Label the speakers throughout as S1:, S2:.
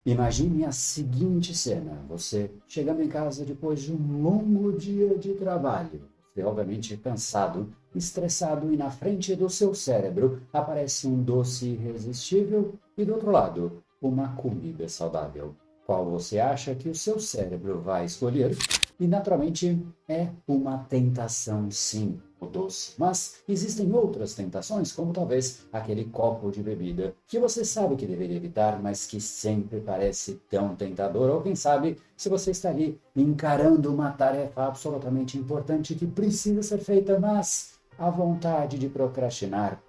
S1: Imagine a seguinte cena: você chegando em casa depois de um longo dia de trabalho. Você, obviamente, cansado, estressado, e na frente do seu cérebro aparece um doce irresistível e, do outro lado, uma comida saudável. Qual você acha que o seu cérebro vai escolher? E, naturalmente, é uma tentação, sim, o doce. Mas existem outras tentações, como talvez aquele copo de bebida que você sabe que deveria evitar, mas que sempre parece tão tentador. Ou quem sabe, se você está ali encarando uma tarefa absolutamente importante que precisa ser feita, mas a vontade de procrastinar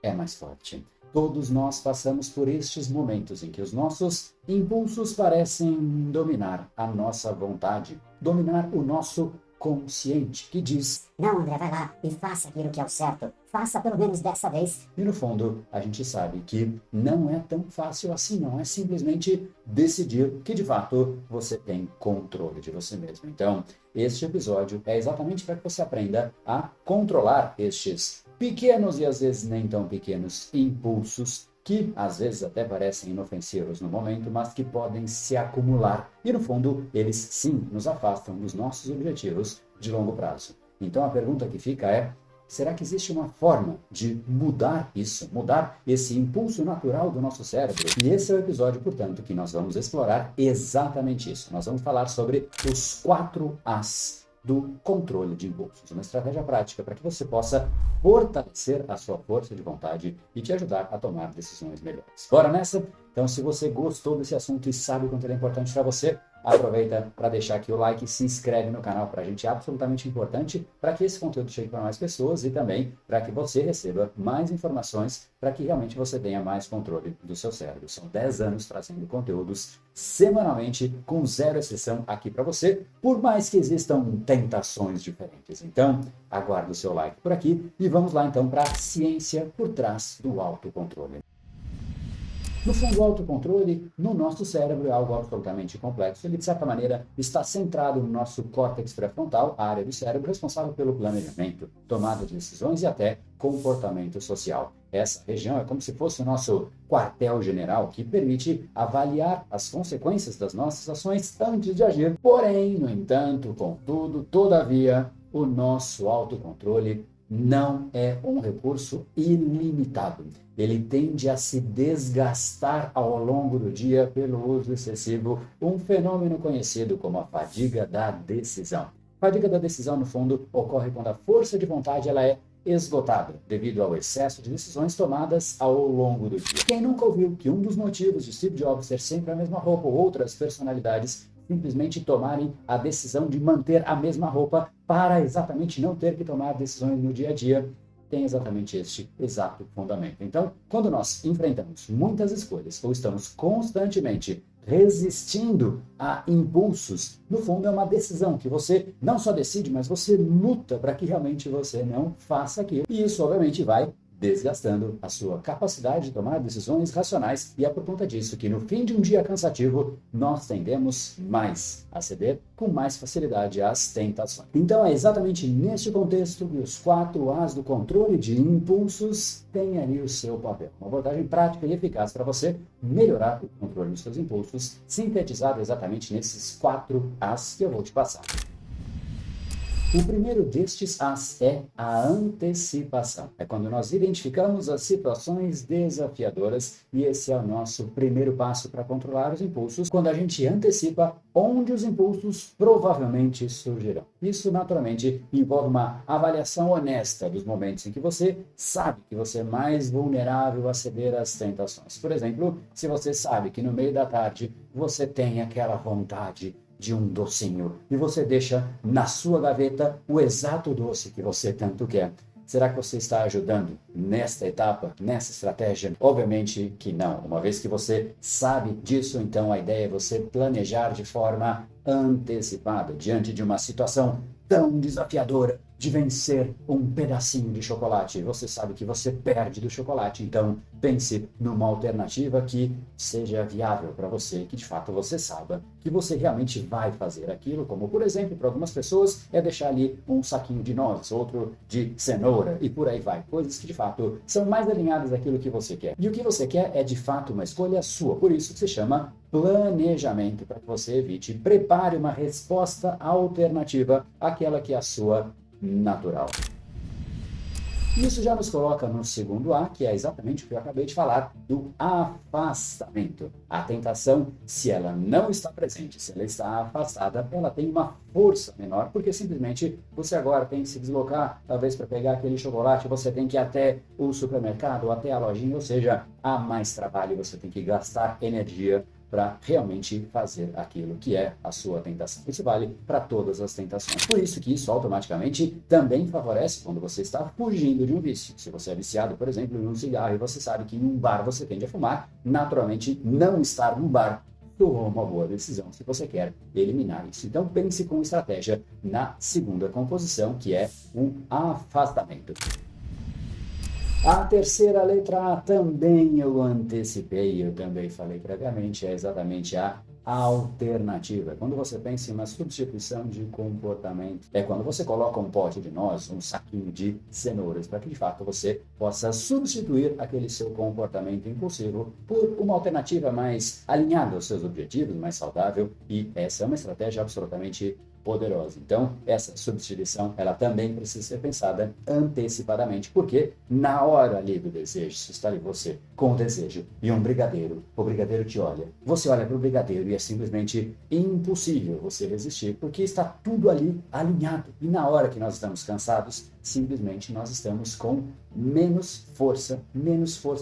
S1: é mais forte. Todos nós passamos por estes momentos em que os nossos impulsos parecem dominar a nossa vontade, dominar o nosso consciente, que diz:
S2: Não, André, vai lá e faça aquilo que é o certo. Faça pelo menos dessa vez.
S1: e no fundo a gente sabe que não é tão fácil assim, não é simplesmente decidir que de fato você tem controle de você mesmo. Então, este episódio é exatamente para que você aprenda a controlar estes pequenos e às vezes nem tão pequenos impulsos que às vezes até parecem inofensivos no momento, mas que podem se acumular e no fundo eles sim nos afastam dos nossos objetivos de longo prazo. Então a pergunta que fica é: será que existe uma forma de mudar isso, mudar esse impulso natural do nosso cérebro? E esse é o episódio, portanto, que nós vamos explorar exatamente isso. Nós vamos falar sobre os 4 As do controle de impulsos, uma estratégia prática para que você possa fortalecer a sua força de vontade e te ajudar a tomar decisões melhores. Bora nessa? Então, se você gostou desse assunto e sabe o quanto ele é importante para você, aproveita para deixar aqui o like e se inscreve no canal. Para a gente é absolutamente importante para que esse conteúdo chegue para mais pessoas e também para que você receba mais informações para que realmente você tenha mais controle do seu cérebro. São 10 anos trazendo conteúdos semanalmente, com zero exceção aqui para você, por mais que existam tentações diferentes. Então, aguardo o seu like por aqui e vamos lá então para a ciência por trás do autocontrole. No fundo, o autocontrole no nosso cérebro é algo absolutamente complexo. Ele, de certa maneira, está centrado no nosso córtex pré-frontal, a área do cérebro responsável pelo planejamento, tomada de decisões e até comportamento social. Essa região é como se fosse o nosso quartel-general, que permite avaliar as consequências das nossas ações antes de agir. Porém, no entanto, contudo, todavia, o nosso autocontrole não é um recurso ilimitado. Ele tende a se desgastar ao longo do dia pelo uso excessivo, um fenômeno conhecido como a fadiga da decisão. A fadiga da decisão, no fundo, ocorre quando a força de vontade ela é esgotada, devido ao excesso de decisões tomadas ao longo do dia. Quem nunca ouviu que um dos motivos de Steve Jobs ter sempre a mesma roupa ou outras personalidades simplesmente tomarem a decisão de manter a mesma roupa para exatamente não ter que tomar decisões no dia a dia, tem exatamente este exato fundamento. Então, quando nós enfrentamos muitas escolhas ou estamos constantemente resistindo a impulsos, no fundo é uma decisão que você não só decide, mas você luta para que realmente você não faça aquilo. E isso, obviamente, vai desgastando a sua capacidade de tomar decisões racionais, e é por conta disso que no fim de um dia cansativo nós tendemos mais a ceder com mais facilidade às tentações. Então é exatamente neste contexto que os 4 As do controle de impulsos têm ali o seu papel. Uma abordagem prática e eficaz para você melhorar o controle dos seus impulsos, sintetizado exatamente nesses 4 As que eu vou te passar. O primeiro destes As é a antecipação. É quando nós identificamos as situações desafiadoras e esse é o nosso primeiro passo para controlar os impulsos, quando a gente antecipa onde os impulsos provavelmente surgirão. Isso, naturalmente, envolve uma avaliação honesta dos momentos em que você sabe que você é mais vulnerável a ceder às tentações. Por exemplo, se você sabe que no meio da tarde você tem aquela vontade de um docinho e você deixa na sua gaveta o exato doce que você tanto quer. Será que você está ajudando nesta etapa, nessa estratégia? Obviamente que não. Uma vez que você sabe disso, então a ideia é você planejar de forma antecipada, diante de uma situação tão desafiadora de vencer um pedacinho de chocolate. Você sabe que você perde do chocolate, então pense numa alternativa que seja viável para você, que de fato você saiba que você realmente vai fazer aquilo, como por exemplo, para algumas pessoas é deixar ali um saquinho de nozes, outro de cenoura e por aí vai, coisas que de fato são mais alinhadas àquilo que você quer. E o que você quer é de fato uma escolha sua, por isso que se chama planejamento para que você evite e prepare uma resposta alternativa àquela que é a sua natural. Isso já nos coloca no segundo A, que é exatamente o que eu acabei de falar, do afastamento. A tentação, se ela não está presente, se ela está afastada, ela tem uma força menor, porque simplesmente você agora tem que se deslocar, talvez para pegar aquele chocolate, você tem que ir até o supermercado, ou até a lojinha, ou seja, há mais trabalho, você tem que gastar energia para realmente fazer aquilo que é a sua tentação. Isso vale para todas as tentações. Por isso que isso automaticamente também favorece quando você está fugindo de um vício. Se você é viciado, por exemplo, em um cigarro e você sabe que em um bar você tende a fumar, naturalmente não estar no bar tomou uma boa decisão se você quer eliminar isso. Então pense com estratégia na segunda composição, que é o afastamento. A terceira letra A também eu antecipei, eu também falei previamente, é exatamente a alternativa. Quando você pensa em uma substituição de comportamento, é quando você coloca um pote de nozes, um saquinho de cenouras, para que de fato você possa substituir aquele seu comportamento impulsivo por uma alternativa mais alinhada aos seus objetivos, mais saudável, e essa é uma estratégia absolutamente poderosa. Então, essa substituição, ela também precisa ser pensada antecipadamente, porque na hora ali do desejo, se está ali você com o desejo e um brigadeiro, o brigadeiro te olha, você olha para o brigadeiro e é simplesmente impossível você resistir, porque está tudo ali alinhado. E na hora que nós estamos cansados, simplesmente nós estamos com menos força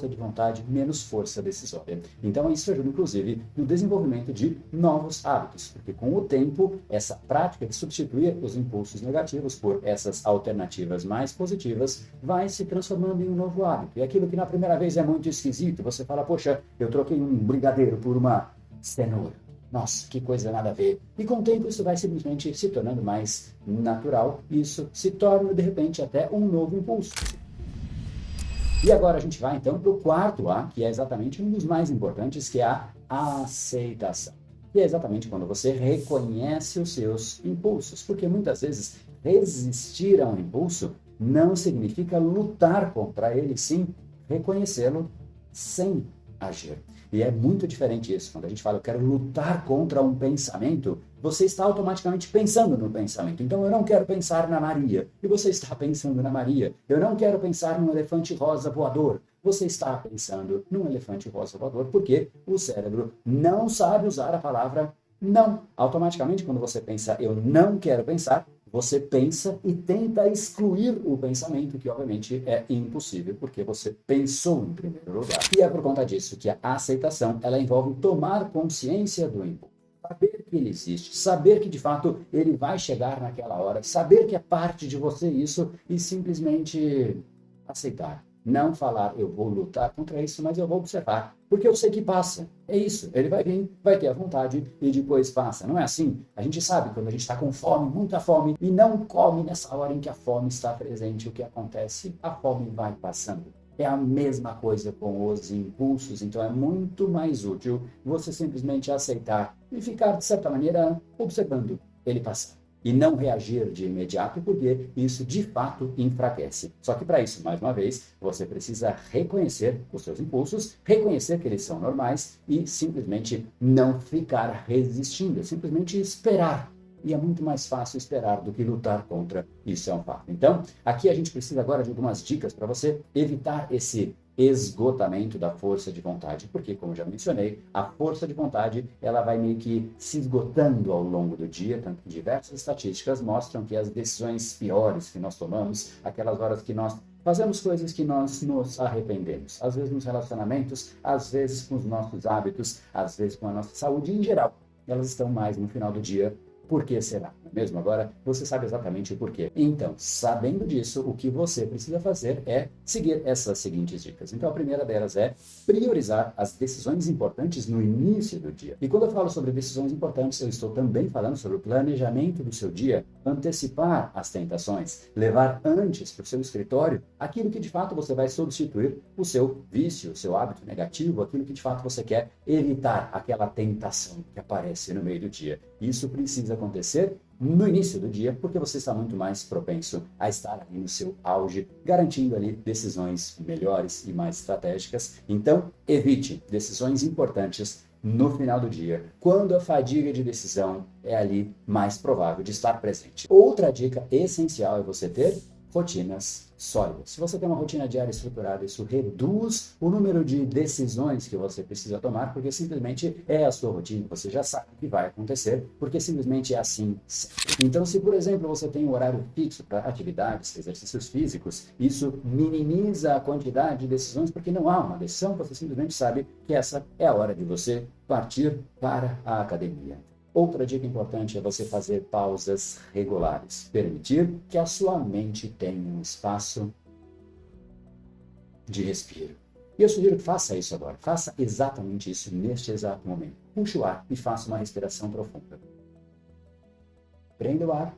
S1: de vontade, menos força decisória. Então isso ajuda inclusive no desenvolvimento de novos hábitos, porque com o tempo essa prática de substituir os impulsos negativos por essas alternativas mais positivas vai se transformando em um novo hábito. E aquilo que na primeira vez é muito esquisito, você fala, poxa, eu troquei um brigadeiro por uma cenoura. Nossa, que coisa nada a ver. E com o tempo isso vai simplesmente se tornando mais natural. Isso se torna, de repente, até um novo impulso. E agora a gente vai, então, para o quarto A, que é exatamente um dos mais importantes, que é a aceitação. E é exatamente quando você reconhece os seus impulsos. Porque muitas vezes resistir a um impulso não significa lutar contra ele, sim reconhecê-lo sem agir. E é muito diferente isso. Quando a gente fala, eu quero lutar contra um pensamento, você está automaticamente pensando no pensamento. Então, eu não quero pensar na Maria. E você está pensando na Maria. Eu não quero pensar num elefante rosa voador. Você está pensando num elefante rosa voador, porque o cérebro não sabe usar a palavra não. Automaticamente, quando você pensa, eu não quero pensar, você pensa e tenta excluir o pensamento, que obviamente é impossível, porque você pensou em primeiro lugar. E é por conta disso que a aceitação, ela envolve tomar consciência do impulso. Saber que ele existe, saber que de fato ele vai chegar naquela hora, saber que é parte de você isso e simplesmente aceitar. Não falar, eu vou lutar contra isso, mas eu vou observar, porque eu sei que passa. É isso, ele vai vir, vai ter a vontade e depois passa. Não é assim? A gente sabe quando a gente está com fome, muita fome, e não come nessa hora em que a fome está presente, o que acontece? A fome vai passando. É a mesma coisa com os impulsos, então é muito mais útil você simplesmente aceitar e ficar, de certa maneira, observando ele passar. E não reagir de imediato, porque isso de fato enfraquece. Só que para isso, mais uma vez, você precisa reconhecer os seus impulsos, reconhecer que eles são normais e simplesmente não ficar resistindo, simplesmente esperar. E é muito mais fácil esperar do que lutar contra, isso é um fato. Então, aqui a gente precisa agora de algumas dicas para você evitar esse esgotamento da força de vontade, porque, como já mencionei, a força de vontade ela vai meio que se esgotando ao longo do dia, tanto que diversas estatísticas mostram que as decisões piores que nós tomamos, aquelas horas que nós fazemos coisas que nós nos arrependemos, às vezes nos relacionamentos, às vezes com os nossos hábitos, às vezes com a nossa saúde em geral, elas estão mais no final do dia. Por que será? Mesmo agora, você sabe exatamente o porquê. Então, sabendo disso, o que você precisa fazer é seguir essas seguintes dicas. Então, a primeira delas é priorizar as decisões importantes no início do dia. E quando eu falo sobre decisões importantes, eu estou também falando sobre o planejamento do seu dia, antecipar as tentações, levar antes para o seu escritório aquilo que de fato você vai substituir o seu vício, o seu hábito negativo, aquilo que de fato você quer evitar, aquela tentação que aparece no meio do dia. Isso precisa acontecer no início do dia, porque você está muito mais propenso a estar ali no seu auge, garantindo ali decisões melhores e mais estratégicas. Então, evite decisões importantes no final do dia, quando a fadiga de decisão é ali mais provável de estar presente. Outra dica essencial é você ter rotinas sólidas. Se você tem uma rotina diária estruturada, isso reduz o número de decisões que você precisa tomar, porque simplesmente é a sua rotina, você já sabe o que vai acontecer, porque simplesmente é assim sempre. Então, se por exemplo você tem um horário fixo para atividades, exercícios físicos, isso minimiza a quantidade de decisões, porque não há uma decisão, você simplesmente sabe que essa é a hora de você partir para a academia. Outra dica importante é você fazer pausas regulares. Permitir que a sua mente tenha um espaço de respiro. E eu sugiro que faça isso agora. Faça exatamente isso neste exato momento. Puxe o ar e faça uma respiração profunda. Prenda o ar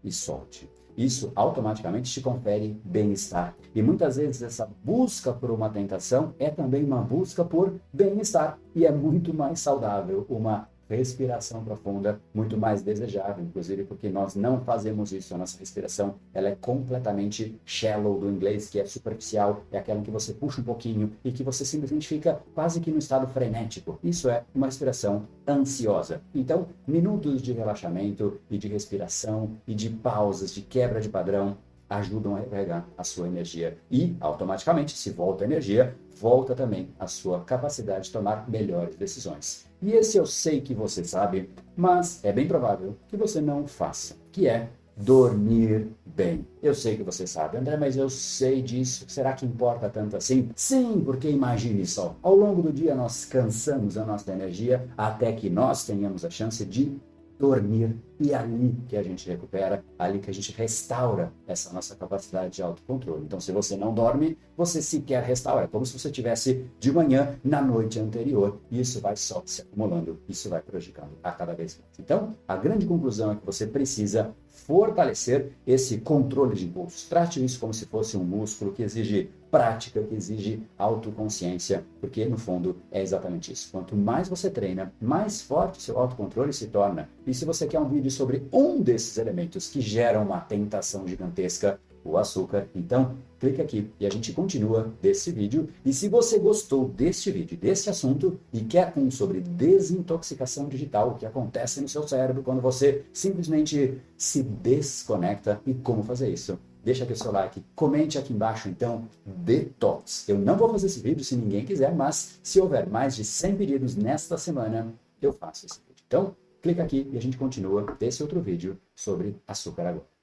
S1: e solte. Isso automaticamente te confere bem-estar. E muitas vezes essa busca por uma tentação é também uma busca por bem-estar. E é muito mais saudável uma respiração profunda, muito mais desejável, inclusive porque nós não fazemos isso. A nossa respiração ela é completamente shallow, do inglês, que é superficial, é aquela que você puxa um pouquinho e que você simplesmente fica quase que no estado frenético. Isso é uma respiração ansiosa. Então, minutos de relaxamento e de respiração e de pausas, de quebra de padrão, ajudam a recarregar a sua energia. E, automaticamente, se volta a energia, volta também a sua capacidade de tomar melhores decisões. E esse eu sei que você sabe, mas é bem provável que você não faça, que é dormir bem. Eu sei que você sabe, André, mas eu sei disso. Será que importa tanto assim? Sim, porque imagine só, ao longo do dia nós cansamos a nossa energia até que nós tenhamos a chance de dormir, e é ali que a gente recupera, ali que a gente restaura essa nossa capacidade de autocontrole. Então, se você não dorme, você sequer restaura. É como se você tivesse de manhã na noite anterior, e isso vai só se acumulando, isso vai prejudicando a cada vez mais. Então, a grande conclusão é que você precisa fortalecer esse controle de impulsos. Trate isso como se fosse um músculo que exige prática, que exige autoconsciência, porque no fundo é exatamente isso. Quanto mais você treina, mais forte seu autocontrole se torna. E se você quer um vídeo sobre um desses elementos que geram uma tentação gigantesca, o açúcar, então clica aqui e a gente continua desse vídeo. E se você gostou deste vídeo, desse assunto e quer um sobre desintoxicação digital, o que acontece no seu cérebro quando você simplesmente se desconecta e como fazer isso, deixa aqui o seu like, comente aqui embaixo, então, detox. Eu não vou fazer esse vídeo se ninguém quiser, mas se houver mais de 100 pedidos nesta semana, eu faço esse vídeo. Então, clica aqui e a gente continua desse outro vídeo sobre açúcar agora.